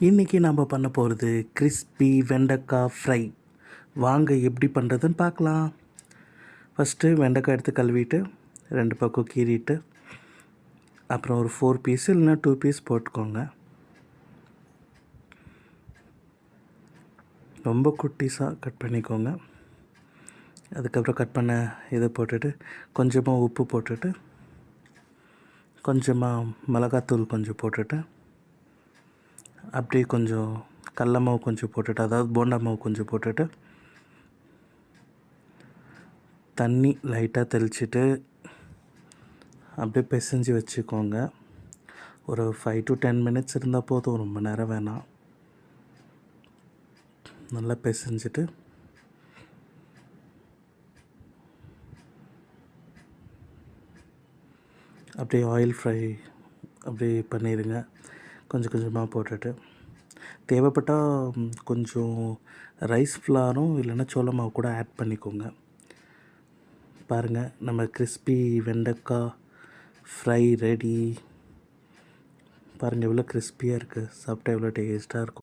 இன்றைக்கி நம்ம பண்ண போகிறது கிறிஸ்பி வெண்டைக்காய் ஃப்ரை. வாங்க எப்படி பண்ணுறதுன்னு பார்க்கலாம். ஃபஸ்ட்டு வெண்டைக்காய் எடுத்து கழுவிட்டு 2 பக்கம் கீறிட்டு அப்புறம் ஒரு 4 பீஸ் இல்லைனா 2 பீஸ் போட்டுக்கோங்க. ரொம்ப குட்டிஸாக கட் பண்ணிக்கோங்க. அதுக்கப்புறம் கட் பண்ண இதை போட்டுட்டு கொஞ்சமாக உப்பு போட்டுட்டு கொஞ்சமாக மிளகாத்தூள் கொஞ்சம் போட்டுட்டு அப்படியே கொஞ்சம் கடல மாவு கொஞ்சம் போட்டுட்டு, அதாவது போண்டா மாவு கொஞ்சம் போட்டுட்டு தண்ணி லைட்டாக தெளிச்சிட்டு அப்படியே பிசைஞ்சு வச்சுக்கோங்க. ஒரு 5 to 10 மினிட்ஸ் இருந்தால் போதும், ரொம்ப நேரம் வேணாம். நல்லா பிசைஞ்சிட்டு அப்படியே ஆயில் ஃப்ரை அப்படியே பண்ணிடுங்க. கொஞ்சம் கொஞ்சமாக போட்டுட்டு தேவைப்பட்டால் கொஞ்சம் ரைஸ் ஃப்ளாரும் இல்லைன்னா சோள மாவு கூட ஆட் பண்ணிக்கோங்க. பாருங்கள், நம்ம கிறிஸ்பி வெண்டைக்காய் ஃப்ரை ரெடி. பாருங்கள் எவ்வளோ கிறிஸ்பியாக இருக்குது, சாப்பிட்டா எவ்வளோ டேஸ்ட்டாக இருக்கும்.